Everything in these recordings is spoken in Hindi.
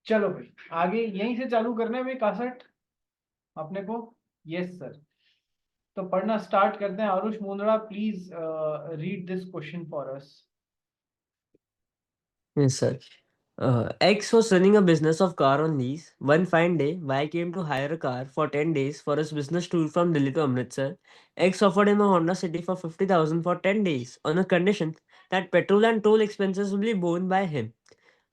चलो भाई, आगे यहीं से चालू करना है भाई कासट अपने को। Yes sir. तो पढ़ना स्टार्ट करते हैं। Aarush Mundra, please read this question for us. Yes, sir. X was running a business of car on lease. One fine day, Y came to hire a car for 10 days for his business tour from Delhi to Amritsar. X offered him a Honda City for 50,000 for 10 days on a condition that petrol and toll expenses will be borne by him.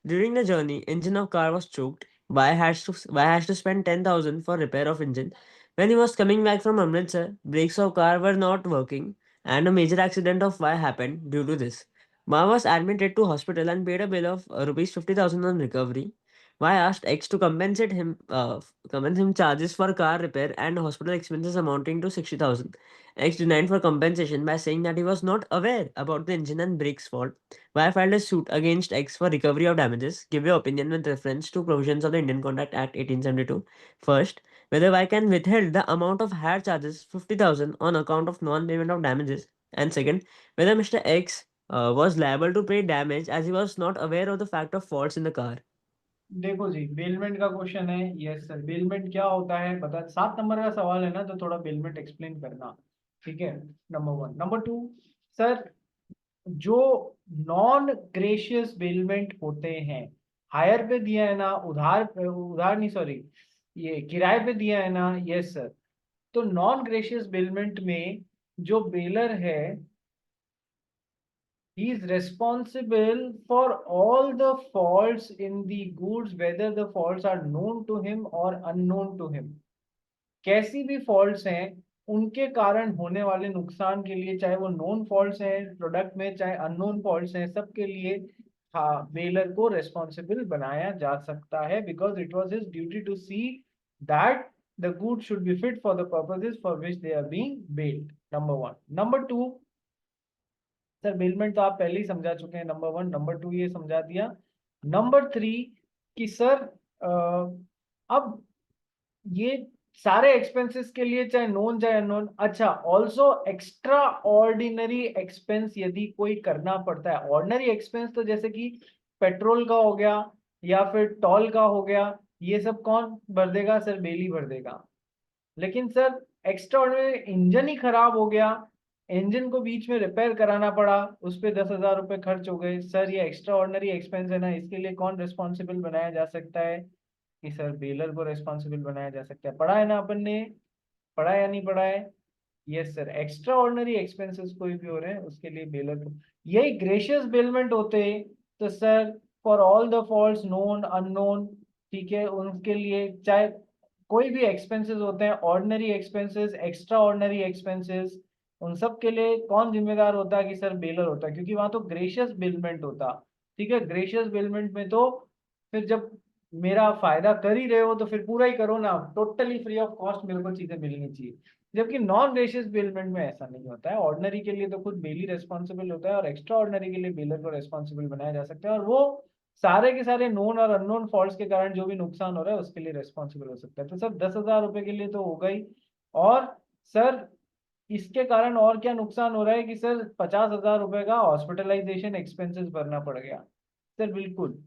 During the journey, engine of car was choked. Y has to spend 10,000 for repair of engine. When he was coming back from Amritsar, brakes of car were not working and a major accident of Y happened due to this. Ma was admitted to hospital and paid a bill of rupees 50,000 on recovery. Y asked X to compensate him charges for car repair and hospital expenses amounting to 60,000. X denied for compensation by saying that he was not aware about the engine and brakes fault. Y filed a suit against X for recovery of damages. Give your opinion with reference to provisions of the Indian Contract Act 1872. First, whether Y can withheld the amount of hire charges 50,000 on account of non-payment of damages. And second, whether Mr. X was liable to pay damage as he was not aware of the fact of faults in the car. देखो जी, बेलमेंट का क्वेश्चन है। यस सर, बेलमेंट क्या होता है बता। 7 नंबर का सवाल है ना, तो थोड़ा बेलमेंट एक्सप्लेन करना। ठीक है, number one. Number two sir, जो नॉन ग्रेशियस बेलमेंट होते हैं, हायर पे दिया है ना, उधार नहीं, सॉरी, ये किराए पे दिया है ना। Yes sir. तो नॉन ग्रेशियस बेलमेंट में जो बेलर है, he is responsible for all the faults in the goods, whether the faults are known to him or unknown to him। कैसी भी फॉल्ट्स हैं, उनके कारण होने वाले नुकसान के लिए, चाहे वो नोन फॉल्ट्स हैं प्रोडक्ट में, चाहे अननोन फॉल्ट्स हैं, सबके लिए हाँ, बेलर को रेस्पॉन्सिबल बनाया जा सकता है, because it was his duty to see that the good should be fit for the purposes for which they are being bailed. Number one. Number two sir, bailment तो आप पहले ही समझा चुके हैं। Number one. नंबर टू ये समझा दिया। नंबर थ्री कि सर अब ये सारे एक्सपेंसेस के लिए, चाहे नोन चाहे अननोन, अच्छा, ऑल्सो एक्स्ट्रा ऑर्डिनरी एक्सपेंस यदि कोई करना पड़ता है। ऑर्डिनरी एक्सपेंस तो जैसे कि पेट्रोल का हो गया या फिर टोल का हो गया, ये सब कौन भर देगा सर? बेली भर देगा। लेकिन सर, एक्स्ट्रा ऑर्डिनरी इंजन ही खराब हो गया, इंजन को बीच में रिपेयर कराना पड़ा, उस पर 10,000 रुपये खर्च हो गए, सर ये एक्स्ट्रा ऑर्डिनरी एक्सपेंस है ना, इसके लिए कौन रिस्पॉन्सिबल बनाया जा सकता है? कि सर बेलर को रिस्पॉन्सिबल बनाया जा सकता है। पढ़ा है ना अपन ने? पढ़ा है या नहीं पढ़ा है? Yes sir. Extra ordinary expenses कोई भी हो रहे हैं, उसके लिए बेलर को, यही ग्रेशियस बेलमेंट होते, तो sir for all the faults known unknown, ठीक है, उनके लिए चाहे कोई भी एक्सपेंसेस होते हैं, ordinary expenses, extra ordinary expenses, उन सब के लिए कौन जिम्मेदार होता है? कि सर बेलर होता है, क्योंकि वहां तो ग्रेशियस बेलमेंट होता। ठीक है, ग्रेशियस बेलमेंट में तो फिर जब मेरा फायदा कर ही रहे हो तो फिर पूरा ही करो ना, टोटली फ्री ऑफ कॉस्ट मेरे को चीजें मिलनी चाहिए। जबकि नॉन ग्रेशियस बेलमेंट में ऐसा नहीं होता है। ऑर्डिनरी के लिए तो खुद बेली रेस्पॉन्सिबल होता है, और एक्स्ट्रा ऑर्डिनरी के लिए बेलर को रेस्पॉन्सिबल बनाया जा सकता है, और वो सारे के सारे नोन और अननोन फॉल्ट्स के कारण जो भी नुकसान हो रहा है उसके लिए रेस्पॉन्सिबल हो सकता है। तो सर 10,000 रुपए के लिए तो हो गई, और सर इसके कारण और क्या नुकसान हो रहा है? कि सर 50,000 रुपए का हॉस्पिटलाइजेशन एक्सपेंसेस भरना पड़ गया। सर बिल्कुल,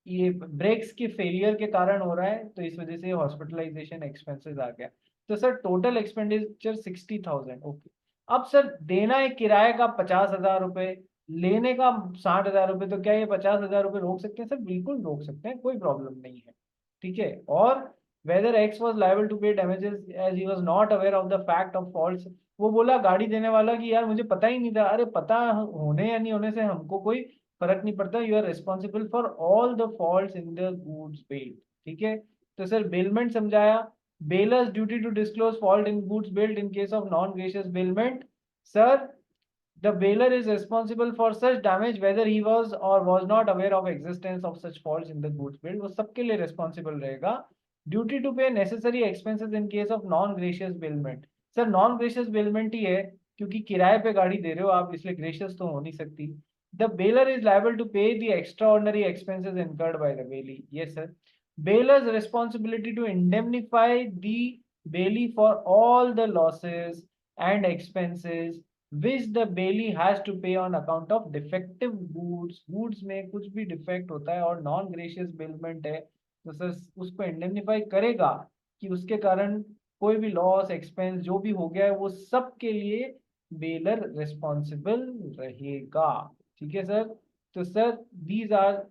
ये ब्रेक्स की फेलियर के कारण हो रहा है, तो इस वजह से हॉस्पिटलाइजेशन एक्सपेंसेस आ गया। तो सर टोटल एक्सपेंडिचर 60,000। ओके। अब सर देना है किराए का 50,000 रुपए, लेने का 60,000 रुपए, तो क्या ये 50,000 रुपए रोक सकते हैं? सर बिल्कुल रोक सकते हैं, कोई प्रॉब्लम नहीं है। ठीक है। और whether X was liable to pay damages as he was not aware of the fact of fault. वो बोला गाड़ी देने वाला कि यार मुझे पता ही नहीं था। अरे पता होने या नहीं होने से हमको कोई फर्क नहीं पड़ता। You are responsible for all the faults in the goods bailed. ठीक है। तो सर बेलमेंट समझाया। Bailor's duty to disclose fault in goods bailed in case of non gratuitous bailment. Sir the bailor is responsible for such damage whether he was or was not aware of existence of such faults in the goods build। वो सबके लिए responsible रहेगा। Duty to pay necessary expenses in case of non gratuitous bailment. Sir non gratuitous bailment ही है, क्योंकि किराए पे गाड़ी दे रहे हो आप, इसलिए ग्रेशियस तो हो नहीं सकती। The bailor is liable to pay the extraordinary expenses incurred by the bailee. Yes sir. Bailor's responsibility to indemnify the bailee for all the losses and expenses which the bailey has to pay on account of defective goods। goods में कुछ भी डिफेक्ट होता है और नॉन ग्रेशियस बेलमेंट है, तो सर उसको इंडेमनिफाई करेगा कि उसके कारण कोई भी लॉस एक्सपेंस जो भी हो गया है वो सब के लिए बेलर रिस्पॉन्सिबल रहेगा। ठीक है सर। तो सर दीज आर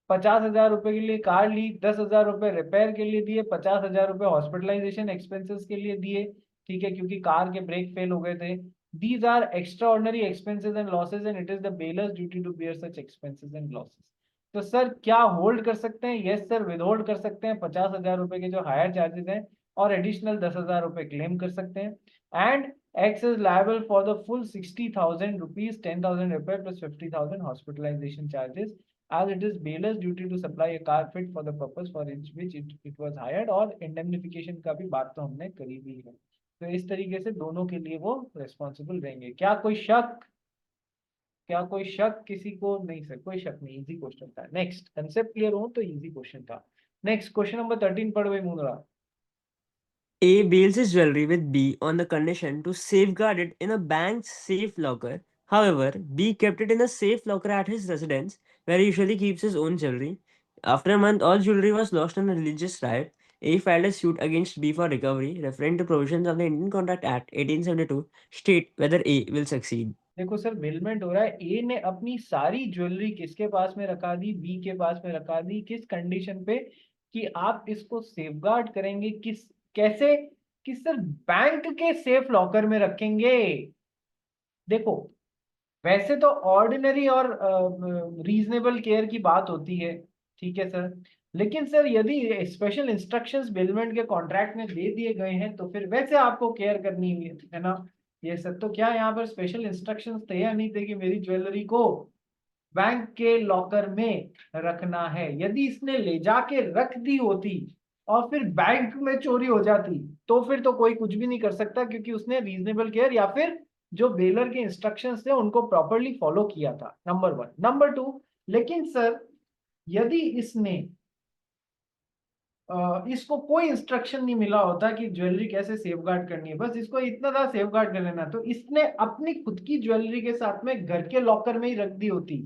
50,000 रुपए के लिए कार ली, 10,000 रुपए रिपेयर के लिए दिए, 50,000 रुपए हॉस्पिटलाइजेशन एक्सपेंसेस के लिए दिए। ठीक है, क्योंकि कार के ब्रेक फेल हो गए थे। These are extraordinary expenses and losses and it is the bailor's duty to bear such expenses and losses. तो सर क्या होल्ड कर सकते हैं? यस सर, विद होल्ड कर सकते हैं 50,000 रुपए के जो हायर चार्जेस हैं, और एडिशनल 10,000 रुपए क्लेम कर सकते हैं। And X is liable for the full 60,000 rupees, 10,000 रुपए plus 50,000 hospitalisation charges, as it is bailers duty to supply a car fit for the purpose for which it was hired। और indemnification का भी बात तो हमने करी भी है। तो इस तरीके से दोनों के लिए वो रेस्पॉन्सिबल रहेंगे। क्या कोई शक? क्या कोई शक किसी को? नहीं सर, कोई शक नहीं, इजी क्वेश्चन था। नेक्स्ट, कंसेप्ट क्लियर हो तो इजी क्वेश्चन था। नेक्स्ट क्वेश्चन नंबर 13 पढ़ भाई Mundra. A bails his jewelry with B on the condition to safeguard it in a bank's safe locker. However, B kept it in a safe locker at his residence, where he usually keeps his own jewelry. After a month, all jewelry was lost in a religious riot. A filed a suit against B for recovery, referring to provisions of the Indian Contract Act 1872, state whether A will succeed. देखो सर, बेलमेंट हो रहा है। ए ने अपनी सारी ज्वेलरी किसके पास में रखा दी? बी के पास में रखा दी। किस कंडीशन पे? कि आप इसको सेफगार्ड करेंगे। किस, कैसे? कि सर बैंक के सेफ लॉकर में रखेंगे। देखो, वैसे तो ऑर्डिनरी और रीजनेबल केयर की बात होती है, ठीक है सर। लेकिन सर यदि स्पेशल इंस्ट्रक्शंस बिलमेंट के कॉन्ट्रैक्ट में दे दिए गए हैं तो फिर वैसे आपको केयर करनी है ना। ये सर तो क्या यहाँ पर स्पेशल इंस्ट्रक्शंस थे या नहीं थे कि मेरी ज्वेलरी को बैंक के लॉकर में रखना है? यदि इसने ले जाके रख दी होती और फिर बैंक में चोरी हो जाती तो फिर तो कोई कुछ भी नहीं कर सकता, क्योंकि उसने रीजनेबल केयर या फिर जो बेलर के इंस्ट्रक्शंस थे उनको प्रॉपरली फॉलो किया था। Number one. नंबर टू, लेकिन सर यदि इसने इसको कोई इंस्ट्रक्शन नहीं मिला होता कि ज्वेलरी कैसे सेफगार्ड करनी है, बस इसको इतना था सेफगार्ड कर लेना, तो इसने अपनी खुद की ज्वेलरी के साथ में घर के लॉकर में ही रख दी होती,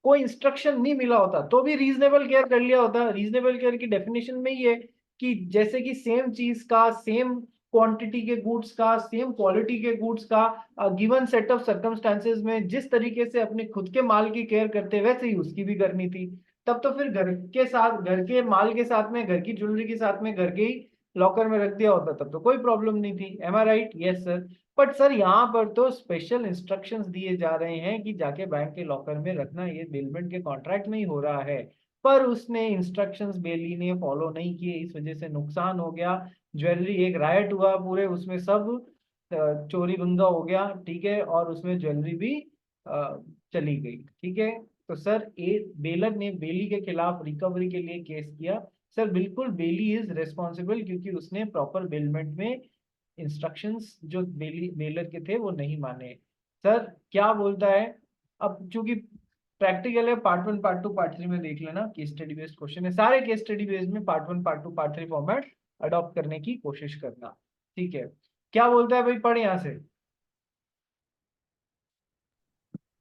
कोई इंस्ट्रक्शन नहीं मिला होता, तो भी रीजनेबल केयर कर लिया होता। रीजनेबल केयर की डेफिनेशन में ही है कि जैसे कि सेम चीज का, सेम क्वांटिटी के गुड्स का, सेम क्वालिटी के गुड्स का गिवन सेट ऑफ सर्कमस्टांसेस में जिस तरीके से अपने खुद के माल की केयर करते वैसे ही उसकी भी करनी थी। तब तो फिर घर के साथ, घर के माल के साथ में, घर की ज्वेलरी के साथ में घर के ही लॉकर में रख दिया होता, तब तो कोई प्रॉब्लम नहीं थी। Am I right? Yes sir. But sir यहाँ पर तो स्पेशल इंस्ट्रक्शंस दिए जा रहे हैं कि जाके बैंक के लॉकर में रखना, ये बेलमेंट के कॉन्ट्रैक्ट में ही हो रहा है। पर उसने इंस्ट्रक्शंस बेली ने फॉलो नहीं किए, इस वजह से नुकसान हो गया। ज्वेलरी, एक रायट हुआ पूरे उसमें, सब चोरी बंगा हो गया, ठीक है, और उसमें ज्वेलरी भी चली गई। ठीक है। तो सर ए बेलर ने बेली के खिलाफ रिकवरी के लिए केस किया। सर बिल्कुल बेली इज रिस्पॉन्सिबल, क्योंकि उसने प्रॉपर बेलमेंट में इंस्ट्रक्शंस जो बेलर के थे वो नहीं माने। सर क्या बोलता है? अब चूंकि प्रैक्टिकल है, part one part two part three में देख लेना, केस स्टडी बेस्ड क्वेश्चन है सारे। केस स्टडी बेस्ड में part one part two part three format adopt करने की कोशिश करना। ठीक है, क्या बोलता है भाई? पढ़ यहाँ से।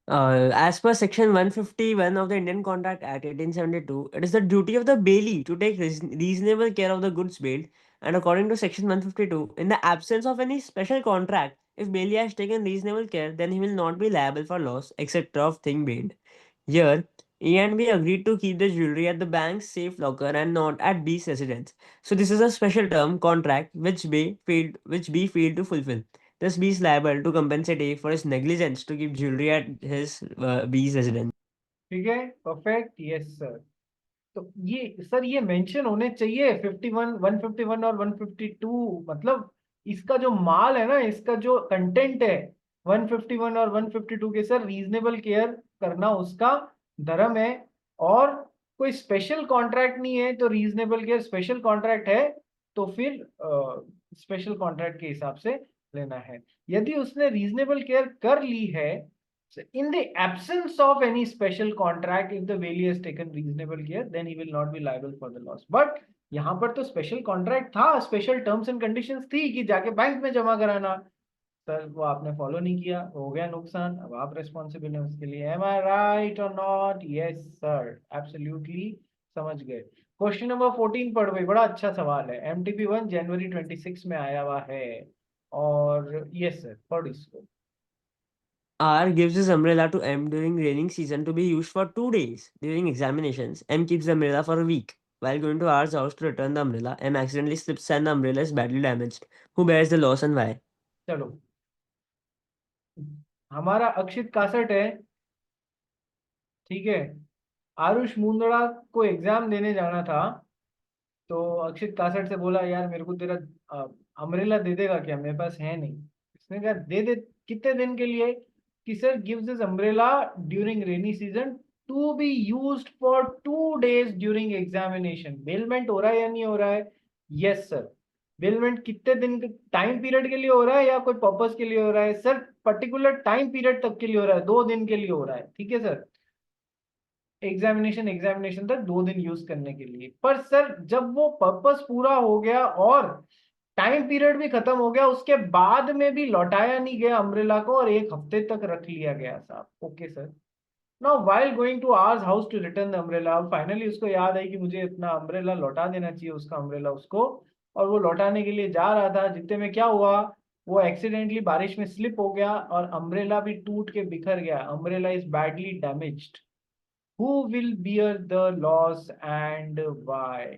As per Section 151 of the Indian Contract Act 1872, it is the duty of the bailee to take reasonable care of the goods bailed. And according to Section 152, in the absence of any special contract, if bailee has taken reasonable care, then he will not be liable for loss, etc. of thing bailed. Here, A and B agreed to keep the jewelry at the bank's safe locker and not at B's residence. So this is a special term, contract, which B failed to fulfill. Thus, B is liable to compensate A for his negligence to keep jewelry at his B's residence. ठीक है, परफेक्ट, यस सर। तो ये सर ये मेंशन होने चाहिए 51, 151 और 152, मतलब इसका जो माल है ना, इसका जो कंटेंट है 151 और 152 के, सर रीजनेबल केयर करना उसका धर्म है। और कोई स्पेशल कॉन्ट्रैक्ट नहीं है तो रीजनेबल केयर, स्पेशल कॉन्ट्रैक्ट है तो फिर स्पेशल कॉन्ट्रैक्ट के हिसाब से लेना है। यदि उसने रीजनेबल केयर कर ली है, so in the absence of any special contract, if the whaley has taken reasonable care, then he will not be liable for the loss. But यहाँ पर तो स्पेशल कॉन्ट्रैक्ट था, स्पेशल टर्म्स एंड कंडीशंस थी कि जाके बैंक में जमा कराना। सर वो आपने फॉलो नहीं किया, हो गया नुकसान, अब आप रेस्पॉन्सिबल हैं उसके लिए। एम आई राइट और नॉट? यस सर, एब्सोल्युटली समझ गए। क्वेश्चन नंबर 14 पढ़ भाई, बड़ा अच्छा सवाल है, MTP1 जनवरी 26 में आया हुआ है। और यस सर, पढ़ इसको। R gives his umbrella to M during raining season to be used for 2 days during examinations. M keeps the umbrella for a week. While going to R's house to return the umbrella, M accidentally slips and the umbrella is badly damaged. Who bears the loss and why? चलो, हमारा अक्षित कासट है, ठीक है। आरुष मुंदड़ा को एग्जाम देने जाना था, तो अक्षित कासट से बोला यार मेरे को तेरा अम्ब्रेला दे देगा क्या, मेरे पास है नहीं। इसने कहा दे दे। कितने दिन के लिए? कि sir gives this umbrella during rainy season to be used for 2 days during examination. Bailment हो रहा है या नहीं हो रहा है? Yes sir. बेलमेंट कितने दिन के टाइम पीरियड के लिए हो रहा है या कोई पर्पस के लिए हो रहा है? सर पर्टिकुलर टाइम पीरियड तक के लिए हो रहा है, 2 दिन के लिए हो रहा है, ठीक है सर। एग्जामिनेशन तक 2 दिन यूज करने के लिए। पर सर जब वो पर्पस पूरा हो गया और टाइम पीरियड भी खत्म हो गया, उसके बाद में भी लौटाया नहीं गया अम्ब्रेला को और 1 हफ्ते तक रख लिया गया साहब। Okay sir. Now while going to ours house to return the umbrella, finally उसको याद है कि मुझे अपना अम्ब्रेला लौटा देना चाहिए, उसका अम्ब्रेला उसको। और वो लौटाने के लिए जा रहा था, जितने में क्या हुआ, वो एक्सीडेंटली बारिश में स्लिप हो गया और अम्ब्रेला भी टूट के बिखर गया। Umbrella is badly damaged. Who will bear the loss and why?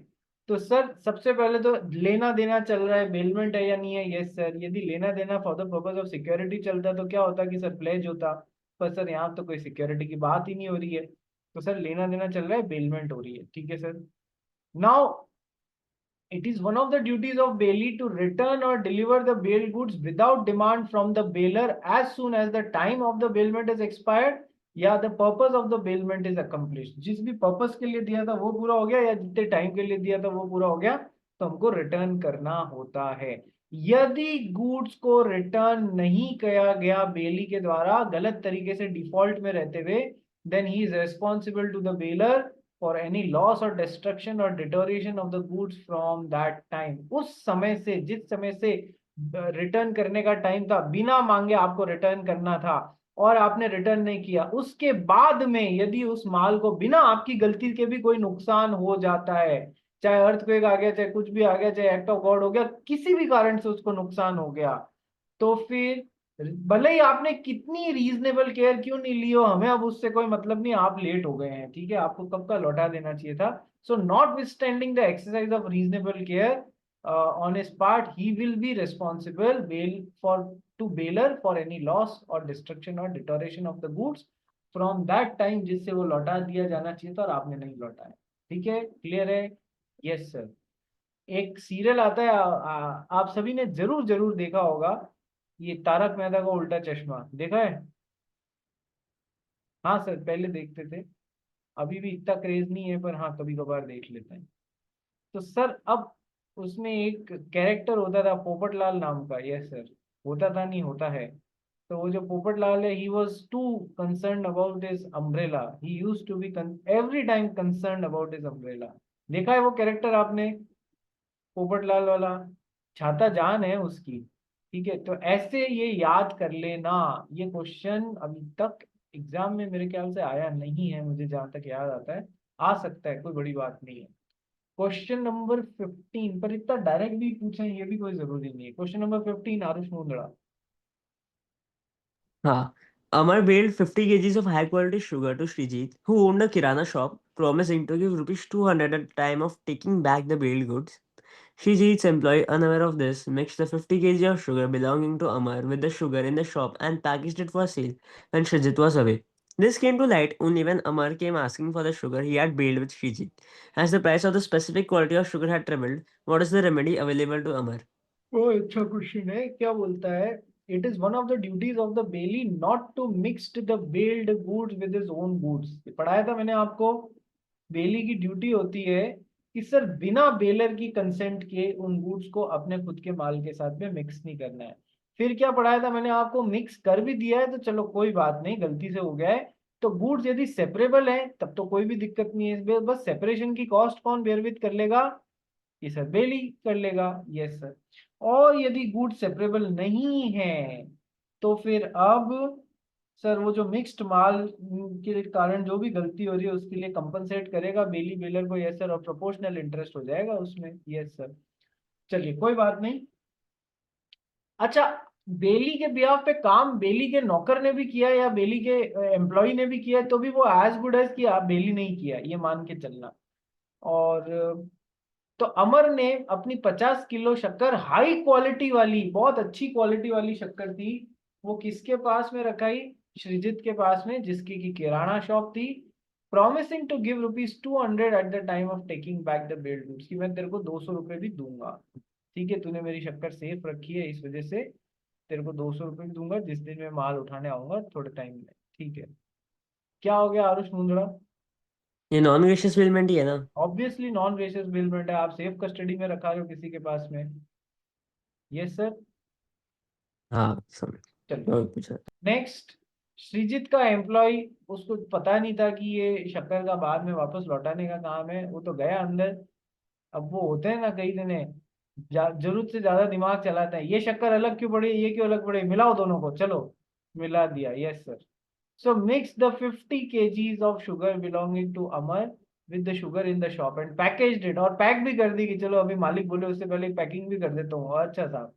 तो सर सबसे पहले तो लेना देना चल रहा है, बेलमेंट है या नहीं है? Yes sir. यदि लेना देना for the purpose of security चलता तो क्या होता कि सर प्लेज होता। पर सर यहाँ तो कोई सिक्योरिटी की बात ही नहीं हो रही है, तो सर लेना देना चल रहा है, बेलमेंट हो रही है, ठीक है sir. Now it is one of the duties of bailee to return or deliver the bailed goods without demand from the bailer as soon as the time of the bailment is expired या the purpose of the bailment is accomplished। जिस भी पर्पस के लिए दिया था वो पूरा हो गया या जितने टाइम के लिए दिया था वो पूरा हो गया, तो हमको रिटर्न करना होता है। यदि गुड्स को रिटर्न नहीं किया गया बेली के द्वारा गलत तरीके से डिफॉल्ट में रहते हुए, then he is responsible to the bailor for any loss or destruction or deterioration of the goods from that time। उस समय से, जिस समय से रिटर्न करने का टाइम था, बिना मांगे आपको रिटर्न करना था और आपने रिटर्न नहीं किया, उसके बाद में यदि उस माल को बिना आपकी गलती के भी कोई नुकसान हो जाता है, चाहे अर्थक्वेक आ गया, चाहे कुछ भी आ गया, चाहे एक्ट ऑफ गॉड हो गया, किसी भी कारण से उसको नुकसान हो गया, तो फिर भले ही आपने कितनी रीजनेबल केयर क्यों नहीं ली हो, हमें अब उससे कोई मतलब नहीं, आप लेट हो गए हैं, ठीक है, आपको कब का लौटा देना चाहिए था। So notwithstanding the exercise of reasonable care on his part, he will be responsible bail for to bailor for any loss और डिस्ट्रक्शन और deterioration of the goods from that time, जिससे वो लौटा दिया जाना चाहिए था और आपने नहीं लौटाया। ठीक है, क्लियर है? Yes sir. एक सीरियल आता है, आप सभी ने जरूर जरूर देखा होगा, ये तारक मेहता का उल्टा चश्मा, देखा है? हाँ सर, पहले देखते थे, अभी भी इतना क्रेज नहीं है, पर हाँ कभी कभार देख लेते हैं। तो सर अब उसमें एक कैरेक्टर होता था पोपटलाल नाम का। यस सर, होता था नहीं, होता है। तो वो जो पोपटलाल है, he was too concern about his umbrella, he use to be every time concern about his umbrella. देखा है वो कैरेक्टर आपने, पोपटलाल वाला? छाता जान है उसकी। ठीक है, तो ऐसे ये याद कर लेना। ये क्वेश्चन अभी तक एग्जाम में मेरे ख्याल से आया नहीं है, मुझे जहां तक याद आता है। आ सकता है, कोई बड़ी बात नहीं है। क्वेश्चन नंबर 15 पर इतना डायरेक्ट भी पूछे ये भी कोई जरूरी नहीं है। Question number 15, Aarush Mundada. हाँ. Amar bailed 50 kgs of high quality sugar to Srijit, who owned a kirana shop, promising to give rupees 200 at the time of taking back the bailed goods. Srijit's employee, unaware of this, mixed the 50 kg of sugar belonging to Amar with the sugar in the shop and packaged it for sale when Srijit was away. This came to light only when Amar came asking for the sugar he had bailed with Srijit. As the price of the specific quality of sugar had tripled, what is the remedy available to Amar? वो अच्छा क्वेश्चन है, क्या बोलता है? It is one of the duties of the bailee not to mixed the bailed goods with his own goods. पढ़ाया था मैंने आपको, बेली की ड्यूटी होती है कि सर बिना बेलर की कंसेंट के उन गुड्स को अपने खुद के माल के साथ में मिक्स नहीं करना है। फिर क्या पढ़ाया था मैंने आपको? मिक्स कर भी दिया है तो चलो कोई बात नहीं, गलती से हो गया है, तो गुड्स यदि सेपरेबल है तब तो कोई भी दिक्कत नहीं है, बस सेपरेशन की कॉस्ट कौन बेयर विथ कर लेगा? ये सर बेली कर लेगा। Yes sir. और यदि गुड सेपरेबल नहीं है तो फिर अब सर वो जो मिक्स्ड माल के कारण जो भी गलती हो रही है उसके लिए कंपनसेट करेगा बेली बेलर को, यस सर, और प्रोपोर्शनल इंटरेस्ट हो जाएगा उसमें, यस सर। चलिए कोई बात नहीं। अच्छा, बेली के बिहाफ पे काम बेली के नौकर ने भी किया या बेली के एम्प्लॉय ने भी किया तो भी वो एज गुड एज किया, बेली नहीं किया, ये मान के चलना। और तो अमर ने अपनी 50 किलो शक्कर, हाई क्वालिटी वाली, बहुत अच्छी क्वालिटी वाली शक्कर थी, वो किसके पास में रखाई? सृजित के पास में, जिसकी की किराना शॉप थी। Promising to give ₹200 at the time of taking back the build goods, की मैं तेरे को 200 रुपये भी दूंगा, ठीक है, तूने मेरी शक्कर सेफ रखी है इस वजह से तेरे को 200 रुपये भी दूंगा जिस दिन मैं माल उठाने आऊंगा थोड़े टाइम में, ठीक है। क्या हो गया आरुष मुंद्रा? ये नॉन ग्रेशियस बिलमेंट ही है ना? ऑब्वियसली नॉन रेशियस बिलमेंट है, आप सेफ कस्टडी में रखा रहे हो किसी के पास में, यस सर। हाँ समझ। चलिए और पूछा। नेक्स्ट। श्रीजीत का एम्प्लॉय, उसको पता नहीं था कि ये शक्कर का बाद में वापस लौटाने का काम है, वो तो गया अंदर। अब वो होते हैं ना कई जने, जरूरत से ज्यादा दिमाग चलाते हैं, ये शक्कर अलग क्यों पड़ी, ये क्यों अलग पड़ी, मिलाओ दोनों को, चलो मिला दिया, yes sir. So mix the 50 kgs of sugar belonging to Amar with the sugar in the shop and packaged it, और पैक भी कर दी कि चलो अभी मालिक बोले उससे पहले पैकिंग भी कर देता हूँ, अच्छा साहब।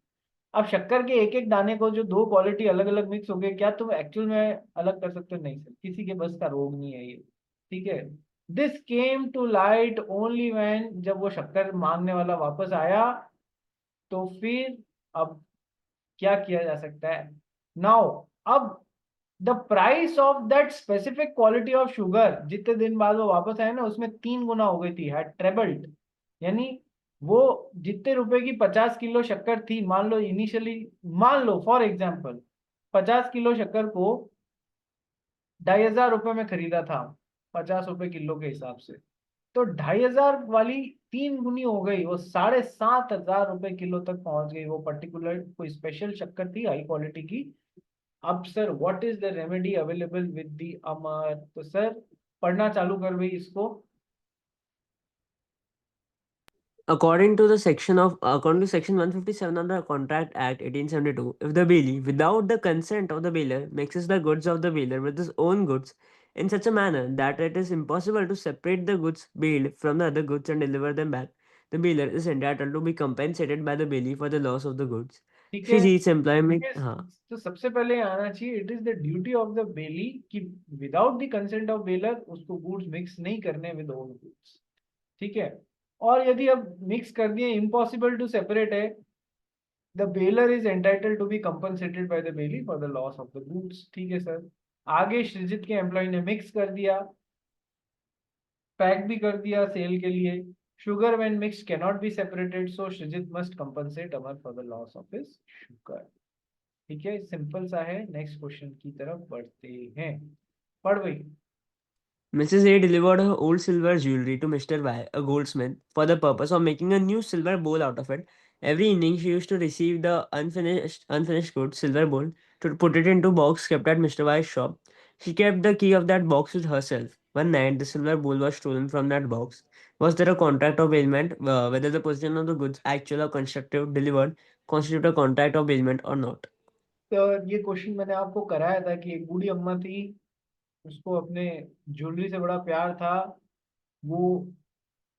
अब शक्कर के एक एक दाने को जो दो क्वालिटी अलग अलग मिक्स हो गए, क्या तुम एक्चुअल में अलग कर सकते हो? नहीं सर, किसी के बस का रोग नहीं है ये, ठीक है। This came to light only when, जब वो शक्कर मांगने वाला वापस आया तो फिर अब क्या किया जा सकता है? नाउ अब the price of that specific quality of sugar जितने दिन बाद वो वापस आए ना उसमें 3 गुना हो गई थी, हैड ट्रेबल्ड। यानी वो जितने रुपए की 50 किलो शक्कर थी, मान लो इनिशियली, मान लो फॉर एग्जाम्पल 50 किलो शक्कर को 2,500 रुपये में खरीदा था, 50 रुपए किलो के हिसाब से, तो 2,500 वाली 3 गुनी हो गई, वो 7,500 रुपए किलो तक पहुंच गई, वो पर्टिकुलर कोई स्पेशल शक्कर थी हाई क्वालिटी की। अब sir what is the remedy available with the Amar? तो सर पढ़ना चालू कर भाई इसको। According to section 157 of the Contract Act 1872, if the bailee, without the consent of the bailier, mixes the goods of the bailier with his own goods in such a manner that it is impossible to separate the goods bailed from the other goods and deliver them back, the bailier is entitled to be compensated by the bailee for the loss of the goods. ठीक है, Shrijit's employment, Yes, हाँ, तो सबसे पहले आना चाहिए it is the duty of the bailee कि without the consent of bailor उसको गुड्स मिक्स नहीं करने विद ओन गुड्स, ठीक है। और यदि अब मिक्स कर दिए, इम्पॉसिबल टू सेपरेट है, the bailor is entitled to be compensated by the bailee for the loss of the goods, ठीक है सर। आगे सृजित के एम्प्लॉय ने मिक्स कर दिया, पैक भी कर दिया सेल के लिए, sugar when mixed can not be separated, so Srijit must compensate Amar for the loss of his sugar, ठीक है, सिंपल सा है। नेक्स्ट क्वेश्चन की तरफ बढ़ते हैं, पढ़ भाई। Mrs. A delivered her old silver jewelry to Mr. Y, a goldsmith, for the purpose of making a new silver bowl out of it. Every evening, she used to receive the unfinished good silver bowl to put it into a box kept at Mr. Y's shop. She kept the key of that box with herself. One night, the silver bowl was stolen from that box. Was there a contract of bailment? Whether the possession of the goods, actual or constructive, delivered, constitute a contract of bailment or not? तो ये क्वेश्चन मैंने आपको कराया था कि एक बूढ़ी अम्मा थी, उसको अपने ज्वेलरी से बड़ा प्यार था, वो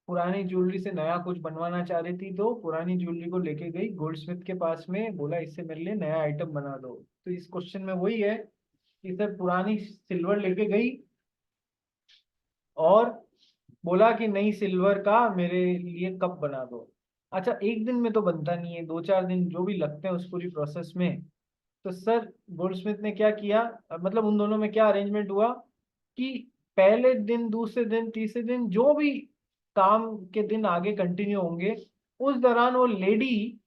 पुरानी ज्वेलरी से नया कुछ बनवाना चाह रही थी, तो पुरानी ज्वेलरी को लेके गई गोल्डस्मिथ के पास में, बोला इससे मेरे लिए नया आइटम बना दो। तो इस क्वेश्चन में वही है कि सर पुरानी सिल्वर लेके गई और बोला कि नई सिल्वर का मेरे लिए कप बना दो। अच्छा, एक दिन में तो बनता नहीं है, 2-4 दिन जो भी लगते हैं उस पूरी प्रोसेस में। तो सर गोल्डस्मिथ ने क्या किया, मतलब उन दोनों में क्या अरेंजमेंट हुआ कि पहले दिन, दूसरे दिन, तीसरे दिन, जो भी काम के दिन आगे कंटिन्यू होंगे, उस दौरान वो लेडी,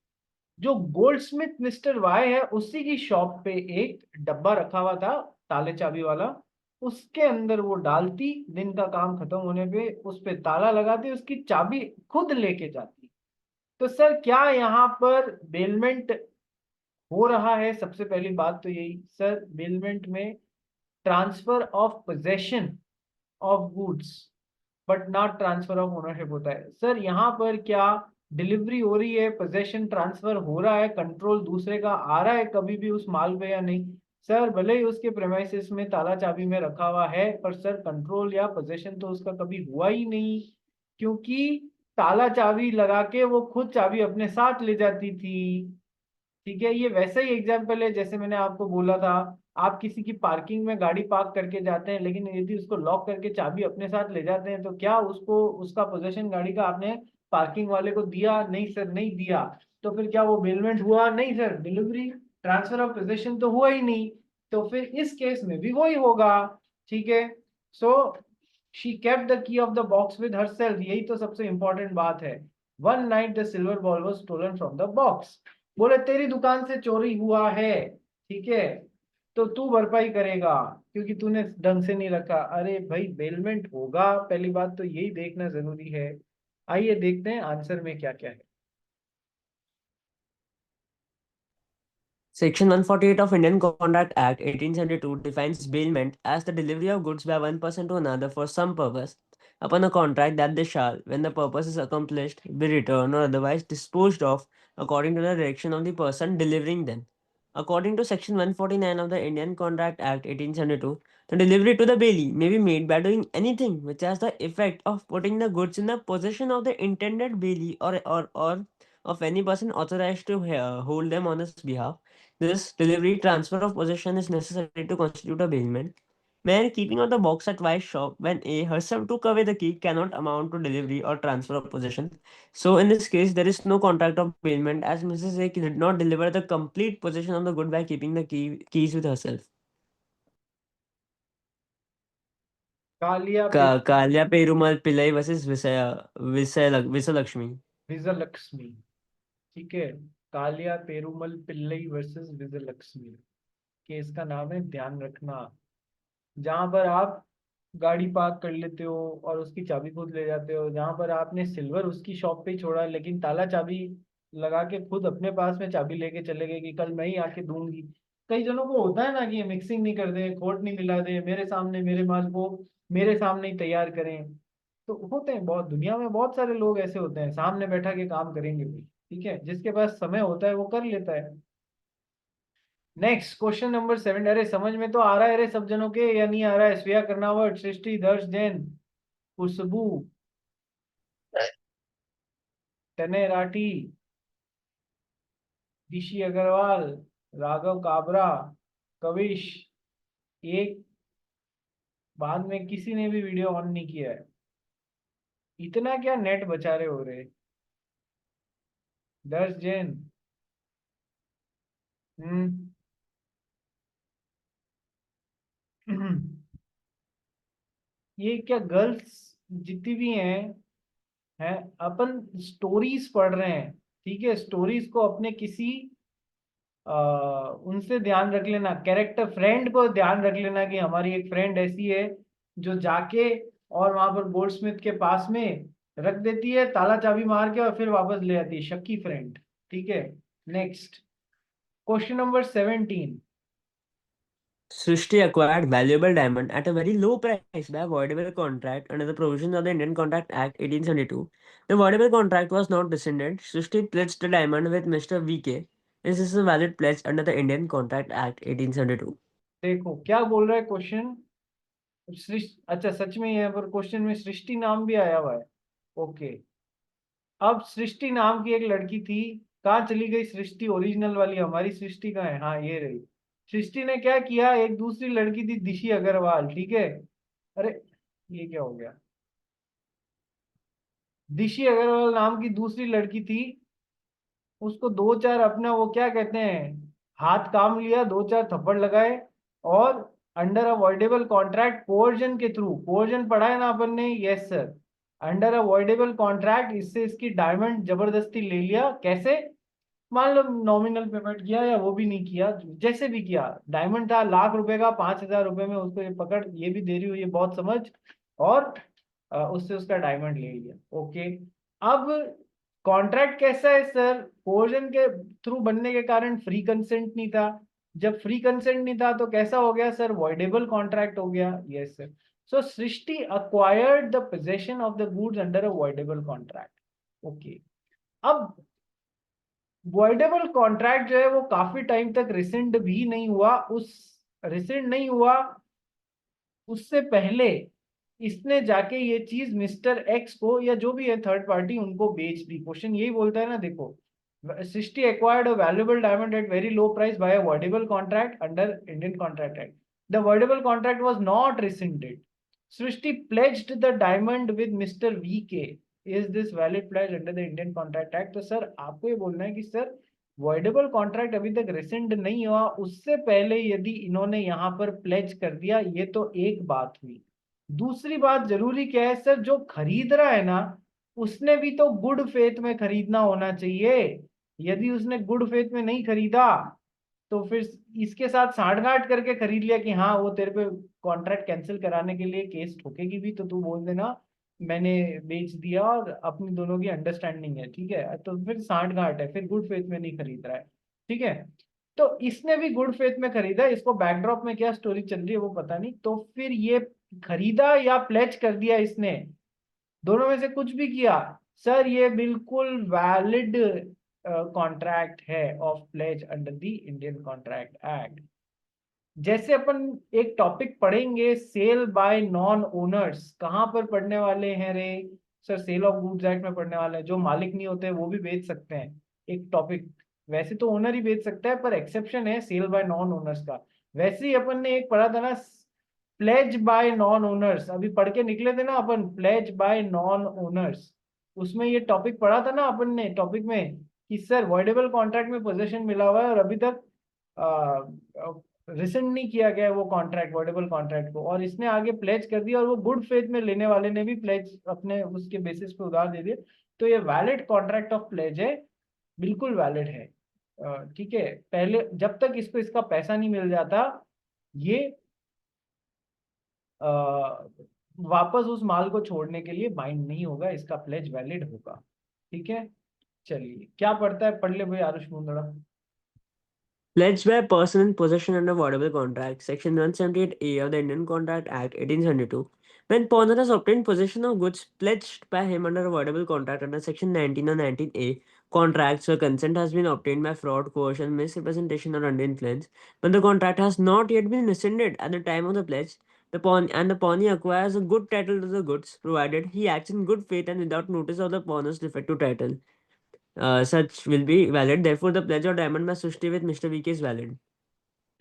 जो गोल्डस्मिथ मिस्टर वाई है उसी की शॉप पे एक डब्बा रखा हुआ था ताले चाबी वाला, उसके अंदर वो डालती, दिन का काम खत्म होने पे उस पे ताला लगाती, उसकी चाबी खुद लेके जाती। तो सर क्या यहाँ पर बेलमेंट हो रहा है? सबसे पहली बात तो यही सर, बेलमेंट में transfer of possession of goods but not transfer of ownership होता है। सर यहाँ पर क्या डिलीवरी हो रही है, पोजेशन ट्रांसफर हो रहा है, कंट्रोल दूसरे का आ रहा है कभी भी उस माल पे या नहीं? सर भले ही उसके प्रेमाइसिस में ताला चाबी में रखा हुआ है, पर सर कंट्रोल या पोजेशन तो उसका कभी हुआ ही नहीं, क्योंकि ताला चाबी लगा के वो खुद चाबी अपने साथ ले जाती थी। ठीक है, ये वैसा ही एग्जाम्पल है जैसे मैंने आपको बोला था, आप किसी की पार्किंग में गाड़ी पार्क करके जाते हैं, लेकिन यदि उसको लॉक करके चाबी अपने साथ ले जाते हैं, तो क्या उसको उसका पोजेशन गाड़ी का आपने पार्किंग वाले को दिया? नहीं सर, नहीं दिया। तो फिर क्या वो बेलमेंट हुआ? नहीं sir, delivery transfer of possession तो हुआ ही नहीं। तो फिर इस केस में भी वही होगा। ठीक है, so she kept the key of the box with herself, यही तो सबसे इंपॉर्टेंट बात है। One night the silver ball was stolen from the box. बोले तेरी दुकान से चोरी हुआ है, ठीक है, तो तू भरपाई करेगा क्योंकि तूने ढंग से नहीं रखा। अरे भाई, बेलमेंट होगा, पहली बात तो यही देखना जरूरी है। आइए देखते हैं आंसर में क्या क्या है। Section 148 of Indian Contract Act 1872 defines bailment as the delivery of goods by one person to another for some purpose upon a contract that they shall, when the purpose is accomplished, be returned or otherwise disposed of according to the direction of the person delivering them. According to Section 149 of the Indian Contract Act 1872, the delivery to the bailee may be made by doing anything which has the effect of putting the goods in the possession of the intended bailee or of any person authorized to hold them on his behalf. This delivery transfer of possession is necessary to constitute a bailment. Mere keeping of the box at Wise shop when A herself took away the key cannot amount to delivery or transfer of possession. So in this case, there is no contract of bailment as Mrs. A did not deliver the complete possession of the good by keeping the keys with herself. Kaliya पे Kalya Perumal Pillai versus Visalakshmi. Vijayalakshmi. ठीक है, कालिया पेरुमल पिल्लई वर्सेस विजयलक्ष्मी। केस का नाम है, ध्यान रखना। जहां पर आप गाड़ी पार्क कर लेते हो और उसकी चाबी खुद ले जाते हो, जहां पर आपने सिल्वर उसकी शॉप पे ही छोड़ा लेकिन ताला चाबी लगा के खुद अपने पास में चाबी लेके चले गए कि कल मैं ही आके दूंगी। कई जनों को होता है ना कि मिक्सिंग नहीं कर दे, खोट नहीं मिला दे, मेरे सामने मेरे माल को मेरे सामने ही तैयार करें। तो होते हैं बहुत, दुनिया में बहुत सारे लोग ऐसे होते हैं, सामने बैठा के काम करेंगे भी। ठीक है, जिसके पास समय होता है वो कर लेता है। Next question number 7। अरे समझ में तो आ रहा है अरे सब जनों के, या नहीं आ रहा है? श्रेया कर्नावट, सृष्टि, दर्श जैन, खुशबू, तने राठी, ऋषि अग्रवाल, राघव काबरा, कविश। एक बाद में किसी ने भी वीडियो ऑन नहीं किया है। इतना क्या नेट बचा रहे हो रहे? दर्श जैन। हम्म। ये क्या गर्ल्स जितनी भी हैं अपन स्टोरीज पढ़ रहे हैं। ठीक है, स्टोरीज को अपने किसी उनसे ध्यान रख लेना, कैरेक्टर फ्रेंड को ध्यान रख लेना कि हमारी एक फ्रेंड ऐसी है जो जाके और वहां पर गोल्ड स्मिथ के पास में रख देती है ताला चाबी मार के और फिर वापस ले आती है, शक्की फ्रेंड। ठीक है, next question number 17। Srishti acquired valuable diamond at a very low price by a voidable contract under the provisions of the Indian Contract Act 1872. The voidable contract was not rescinded. Srishti pledged the diamond with Mr. VK. This is a valid pledge under the Indian Contract Act 1872. देखो क्या बोल रहा है क्वेश्चन। सृष्टि, अच्छा सच में यहाँ पर क्वेश्चन में सृष्टि नाम भी आया हुआ है। ओके, अब सृष्टि नाम की एक लड़की थी, कहाँ चली गई सृष्टि? ओरिजिनल वाली हमारी सृष्टि कहाँ है? हाँ ये रही। सृष्टि ने क्या किया, एक दूसरी लड़की थी दिशि अग्रवाल। ठीक है, अरे ये क्या हो गया? दिशि अग्रवाल नाम की दूसरी लड़की थी, उसको दो चार अपना वो क्या कहते हैं हाथ काम लिया, दो चार थप्पड़ लगाए, और अंडर अवॉइडेबल कॉन्ट्रैक्ट कोर्जन के थ्रू, कोर्जन पढ़ा है ना अपन ने? Yes sir. Under avoidable contract इससे इसकी डायमंड जबरदस्ती ले लिया। कैसे? मान लो नॉमिनल पेमेंट किया या वो भी नहीं किया, जैसे भी किया, डायमंड था लाख रुपए का, 5,000 रुपए में उसको ये पकड़, ये भी दे रही हुई है बहुत समझ, और उससे उसका डायमंड ले लिया। ओके, अब कॉन्ट्रैक्ट कैसा है सर? कोर्जन के थ्रू बनने के कारण फ्री कंसेंट नहीं था। जब फ्री कंसेंट नहीं था तो कैसा हो गया सर? वॉइडेबल कॉन्ट्रैक्ट हो गया। Yes sir. So Srishti acquired the possession of the goods under a voidable contract. Okay, अब वॉइडेबल कॉन्ट्रैक्ट जो है वो काफी टाइम तक रिसेंड भी नहीं हुआ, उस रिसेंड नहीं हुआ उससे पहले इसने जाके ये चीज मिस्टर एक्स को या जो भी है थर्ड पार्टी उनको बेच दी। क्वेश्चन यही बोलता है ना, देखो, Srishti acquired a valuable diamond at very low price by a voidable contract under Indian contract Act. The voidable contract was not rescinded. Srishti pledged the diamond with mister V K. Is this valid pledge under the Indian contract Act? तो सर आपको ये बोलना है कि सर वॉइडेबल कॉन्ट्रैक्ट अभी तक रिसेंड नहीं हुआ, उससे पहले यदि इन्होंने यहाँ पर प्लेज कर दिया, ये तो एक बात हुई। दूसरी बात जरूरी क्या है सर, जो खरीद रहा है ना उसने भी तो गुड फेथ में खरीदना होना चाहिए। यदि उसने गुड फेथ में नहीं खरीदा तो फिर इसके साथ सांठगांठ करके खरीद लिया कि हाँ वो तेरे पे कॉन्ट्रैक्ट कैंसिल कराने के लिए केस ठोकेगी भी, तो तू बोल देना मैंने बेच दिया और अपनी दोनों की अंडरस्टैंडिंग है, ठीक है, तो फिर सांठगांठ है, फिर गुड फेथ में नहीं खरीद रहा है। ठीक है, तो इसने भी गुड फेथ में खरीदा, इसको बैकड्रॉप में क्या स्टोरी चल रही है वो पता नहीं, तो फिर ये खरीदा या प्लेज कर दिया इसने, दोनों में से कुछ भी किया, सर ये बिल्कुल वैलिड कॉन्ट्रैक्ट है of pledge under the Indian contract act. जैसे अपन एक टॉपिक पढ़ेंगे सेल बाय नॉन ओनर्स, कहाँ पर पढ़ने वाले हैं रे sir? Sale of goods act में पढ़ने वाले हैं। जो मालिक नहीं होते वो भी बेच सकते हैं एक टॉपिक, वैसे तो ओनर ही बेच सकता है पर एक्सेप्शन है सेल बाय नॉन ओनर्स का। वैसे ही अपन ने एक पढ़ा था ना प्लेज बाय नॉन ओनर्स, अभी पढ़ के निकले थे ना अपन, प्लेज बाय नॉन ओनर्स, उसमें ये टॉपिक पढ़ा था ना अपन ने टॉपिक में कि सर वॉइडेबल कॉन्ट्रैक्ट में पोजीशन मिला हुआ है और अभी तक रिसेंड नहीं किया गया है वो कॉन्ट्रैक्ट, वर्डेबल कॉन्ट्रैक्ट को, और इसने आगे प्लेज कर दिया और वो गुड फेथ में लेने वाले ने भी प्लेज अपने उसके बेसिस पे उधार दे दिए, तो ये वैलिड कॉन्ट्रैक्ट ऑफ प्लेज है, बिल्कुल वैलिड है। ठीक है, पहले जब तक इसको इसका पैसा नहीं मिल जाता ये अ, वापस उस माल को छोड़ने के लिए बाइंड नहीं होगा, इसका प्लेज वैलिड होगा। ठीक है, चलिए क्या पढ़ता है, पढ़ ले भाई Aarush Mundra. Pledged by a person in possession under whatever contract, Section 178A of the Indian Contract Act 1872. When pawnee has obtained possession of goods pledged by him under a voidable contract under Section 19 or 19A, contracts where consent has been obtained by fraud, coercion, misrepresentation, or under influence, but the contract has not yet been rescinded at the time of the pledge, the pawnee acquires a good title to the goods, provided he acts in good faith and without notice of the pawner's defective title. Such will be valid. Therefore, the pledge of diamond by Srishti with Mr. VK is valid.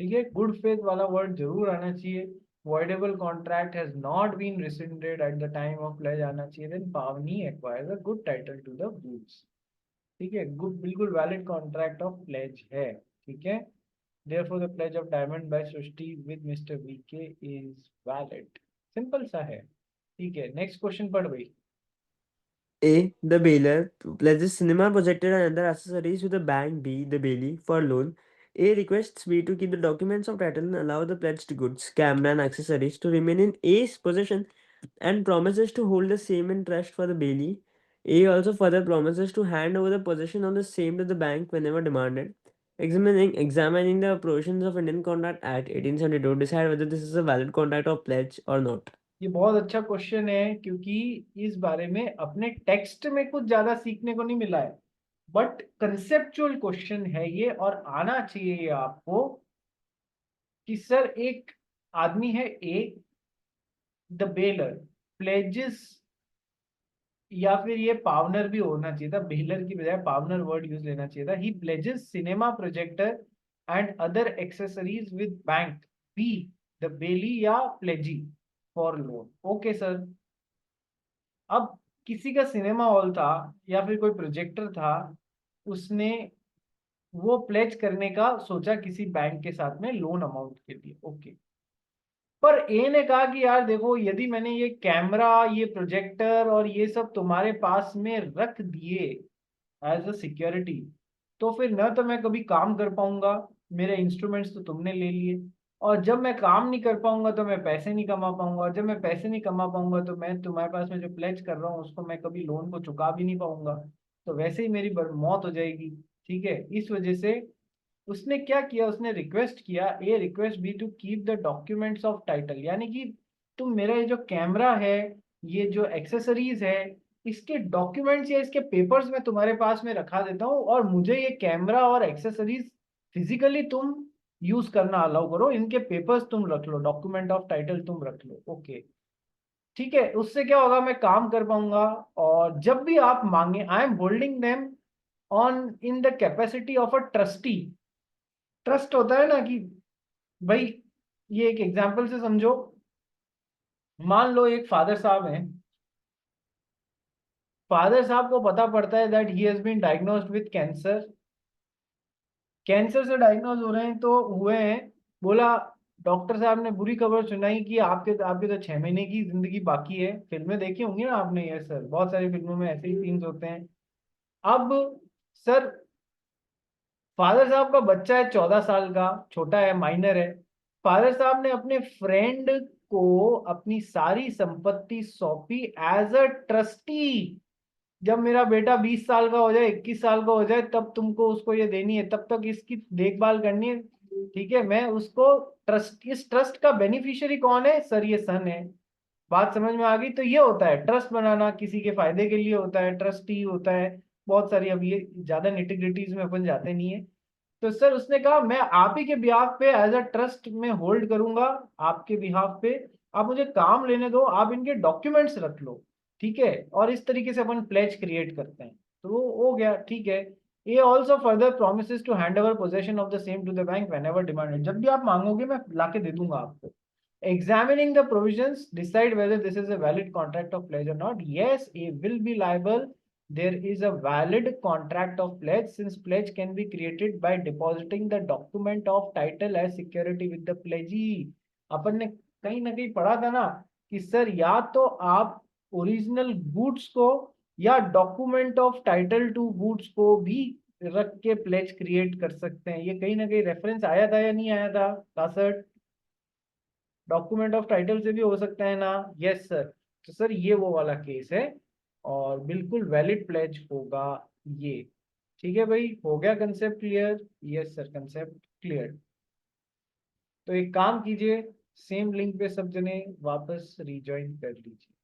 ठीक है, गुड फेथ वाला वर्ड जरूर आना चाहिए। voidable contract has not been rescinded at the time of pledge आना चाहिए, then पावनी acquires a good title to the goods। ठीक है, गुड बिल्कुल वैलिड कॉन्ट्रैक्ट ऑफ प्लेज है। ठीक है, therefore the pledge of diamond by Srishti with Mr. VK is valid। Simple सा है। ठीक है, नेक्स्ट क्वेश्चन पढ़ भाई। A. The bailier pledges cinema projector and other accessories with the bank. B. The bailee for loan. A. Requests B to keep the documents of title and allow the pledged goods, camera, and accessories to remain in A's possession and promises to hold the same in trust for the bailee. A also further promises to hand over the possession of the same to the bank whenever demanded. Examining the provisions of Indian Contract Act 1872, decide whether this is a valid contract of pledge or not. ये बहुत अच्छा क्वेश्चन है क्योंकि इस बारे में अपने टेक्स्ट में कुछ ज्यादा सीखने को नहीं मिला है, बट कंसेप्चुअल क्वेश्चन है ये और आना चाहिए ये आपको कि सर एक आदमी है ए, द बेलर प्लेजेस, या फिर ये पावनर भी होना चाहिए था, बेलर की बजाय पावनर वर्ड यूज लेना चाहिए था। He pledges cinema projector and other accessories with bank. B the bailee या pledgee for loan. Okay sir, अब किसी का सिनेमा हॉल था या फिर कोई प्रोजेक्टर था, उसने वो प्लेज करने का सोचा किसी बैंक के साथ में लोन अमाउंट के लिए। ओके, पर ए ने कहा कि यार देखो यदि मैंने ये कैमरा ये प्रोजेक्टर और ये सब तुम्हारे पास में रख दिए एज अ सिक्योरिटी, तो फिर न तो मैं कभी काम कर पाऊंगा, मेरे इंस्ट्रूमेंट्स तो तुमने ले लिए, और जब मैं काम नहीं कर पाऊंगा तो मैं पैसे नहीं कमा पाऊंगा, और जब मैं पैसे नहीं कमा पाऊंगा तो मैं तुम्हारे पास में जो प्लेज कर रहा हूँ उसको मैं कभी लोन को चुका भी नहीं पाऊंगा, तो वैसे ही मेरी मौत हो जाएगी। ठीक है, इस वजह से उसने क्या किया, उसने रिक्वेस्ट किया, A request B to keep the documents of title, यानी कि तुम मेरा ये जो कैमरा है ये जो एक्सेसरीज है इसके डॉक्यूमेंट्स या इसके पेपर्स मैं तुम्हारे पास में रखा देता हूँ, और मुझे ये कैमरा और एक्सेसरीज फिजिकली तुम यूज करना अलाउ करो, इनके पेपर्स तुम रख लो, डॉक्यूमेंट ऑफ टाइटल तुम रख लो। ओके ठीक है, उससे क्या होगा, मैं काम कर पाऊंगा। और जब भी आप मांगे, I am holding them on in the capacity of a trustee. Trust होता है ना कि भाई, ये एक एग्जांपल से समझो। मान लो एक फादर साहब हैं, फादर साहब को पता पड़ता है that he has been diagnosed with cancer, cancer से डायग्नोज हो रहे हैं तो हुए हैं। बोला, डॉक्टर साहब ने बुरी खबर सुनाई कि आपके आपके तो 6 महीने की जिंदगी बाकी है। फिल्में देखी होंगी ना आपने, ये सर बहुत सारी फिल्मों में ऐसे ही सीन्स होते हैं। अब सर, फादर साहब का बच्चा है 14 साल का, छोटा है, माइनर है। फादर साहब ने अपने फ्रेंड को अपनी सारी संपत्ति सौंपी एज अ ट्रस्टी। जब मेरा बेटा 20 साल का हो जाए, 21 साल का हो जाए, तब तुमको उसको ये देनी है, तब तक इसकी देखभाल करनी है। ठीक है, मैं उसको ट्रस्ट, इस ट्रस्ट का बेनिफिशियरी कौन है सर, ये सन है। बात समझ में आ गई? तो ये होता है ट्रस्ट बनाना, किसी के फायदे के लिए होता है, ट्रस्टी होता है। बहुत सारी, अब ये ज्यादा निटिग्रिटीज में अपन जाते नहीं है। तो सर उसने कहा मैं आप ही के बिहाफ पे एज अ ट्रस्ट में होल्ड करूंगा, आपके बिहाफ पे। आप मुझे काम लेने दो, आप इनके डॉक्यूमेंट्स रख लो। ठीक है, और इस तरीके से अपन प्लेज क्रिएट करते हैं, तो वो हो गया। ठीक है, ये also further promise to hand over possession of the same to the bank whenever demanded. जब भी आप मांगोगे मैं लाके दे दूंगा आपको। Examining the provisions, decide whether this is a valid contract of pledge or not. Yes, a will be liable. There is a valid contract of pledge, since pledge can be created by depositing the document of title as security with the pledgee. अपन ने कहीं ना कहीं पढ़ा था ना कि सर या तो आप ओरिजिनल गुड्स को या document of title to goods को भी रख के प्लेज क्रिएट कर सकते हैं। ये कहीं ना कहीं रेफरेंस आया था या नहीं आया था कासर? डॉक्यूमेंट ऑफ टाइटल से भी हो सकता है ना? Yes sir. तो सर ये वो वाला केस है, और बिल्कुल वैलिड प्लेज होगा ये। ठीक है भाई, हो गया concept clear? Yes sir, concept clear. तो एक काम कीजिए, सेम लिंक पे सब जने वापस रिज्वाइन कर लीजिए।